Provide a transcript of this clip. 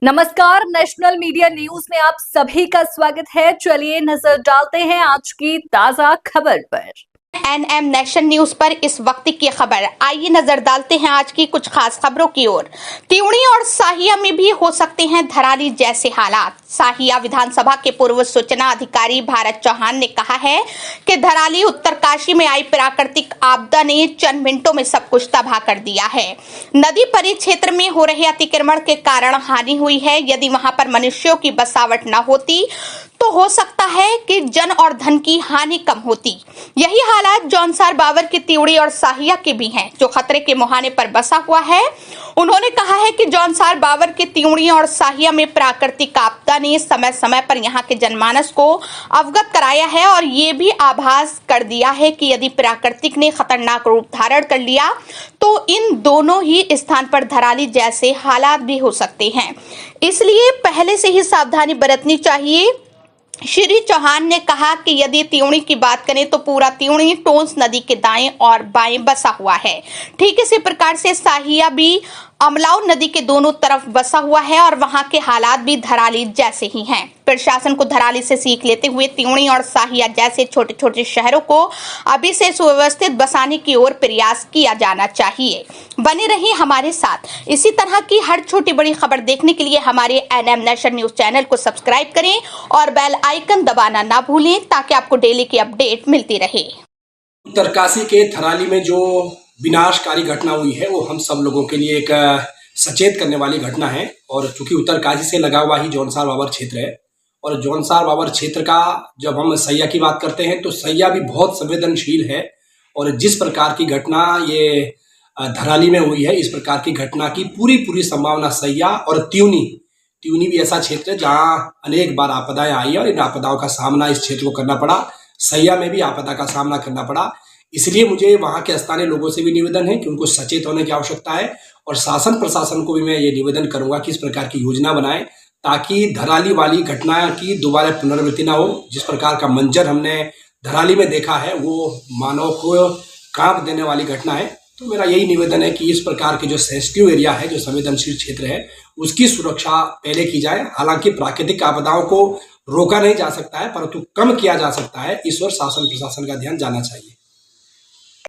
नमस्कार, national media news में आप सभी का स्वागत है। चलिए नजर डालते हैं आज की ताजा खबर पर। एनएम नेशन न्यूज पर इस वक्त की खबर। आइए नजर डालते हैं आज की कुछ खास खबरों की ओर। त्यूणी और साहिया में भी हो सकते हैं धराली जैसे हालात। साहिया विधानसभा के पूर्व सूचना अधिकारी भारत चौहान ने कहा है कि धराली उत्तरकाशी में आई प्राकृतिक आपदा ने चंद मिनटों में सब कुछ तबाह कर दिया है। नदी परिक्षेत्र में हो रहे अतिक्रमण के कारण हानि हुई है। यदि वहां पर मनुष्यों की बसावट न होती तो हो सकता है कि जन और धन की हानि कम होती। यही हालात जौनसार बावर के त्यूड़ी और साहिया के भी हैं, जो खतरे के मुहाने पर बसा हुआ है। उन्होंने कहा है कि जौनसार बावर के त्यूड़ी और साहिया में प्राकृतिक आपदा ने समय समय पर यहाँ के जनमानस को अवगत कराया है और ये भी आभास कर दिया है कि यदि प्राकृतिक ने खतरनाक रूप धारण कर लिया तो इन दोनों ही स्थान पर धराली जैसे हालात भी हो सकते हैं। इसलिए पहले से ही सावधानी बरतनी चाहिए। श्री चौहान ने कहा कि यदि त्यूणी की बात करें तो पूरा त्यूणी टोंस नदी के दाएं और बाएं बसा हुआ है। ठीक इसी प्रकार से साहिया भी अमलाऊ नदी के दोनों तरफ बसा हुआ है और वहां के हालात भी धराली जैसे ही हैं। प्रशासन को धराली से सीख लेते हुए त्यूणी और साहिया जैसे छोटे छोटे शहरों को अभी से सुव्यवस्थित बसाने की ओर प्रयास किया जाना चाहिए। बने रहिए हमारे साथ। इसी तरह की हर छोटी बड़ी खबर देखने के लिए हमारे एनएम नेशन न्यूज चैनल को सब्सक्राइब करें और बेल आइकन दबाना ना भूलें ताकि आपको डेली की अपडेट मिलती रहे। उत्तरकाशी के थराली में जो विनाशकारी घटना हुई है वो हम सब लोगों के लिए एक सचेत करने वाली घटना है। और चूंकि उत्तरकाशी से लगा हुआ ही जौनसार बावर क्षेत्र है और जौनसार बावर क्षेत्र का जब हम सैया की बात करते हैं तो सैया भी बहुत संवेदनशील है। और जिस प्रकार की घटना ये धराली में हुई है, इस प्रकार की घटना की पूरी संभावना सैया और त्यूनी भी ऐसा क्षेत्र है जहाँ अनेक बार आपदाएं आई और इन आपदाओं का सामना इस क्षेत्र को करना पड़ा। सैया में भी आपदा का सामना करना पड़ा। इसलिए मुझे वहाँ के स्थानीय लोगों से भी निवेदन है कि उनको सचेत होने की आवश्यकता है और शासन प्रशासन को भी मैं ये निवेदन करूंगा कि इस प्रकार की योजना बनाएं ताकि धराली वाली घटना की दोबारा पुनरावृत्ति ना हो। जिस प्रकार का मंजर हमने धराली में देखा है वो मानव को कांप देने वाली घटना है। तो मेरा यही निवेदन है कि इस प्रकार के जो सेंसिटिव एरिया है, जो संवेदनशील क्षेत्र है, उसकी सुरक्षा पहले की जाए। हालांकि प्राकृतिक आपदाओं को रोका नहीं जा सकता है परंतु कम किया जा सकता है। इस ओर शासन प्रशासन का ध्यान जाना चाहिए।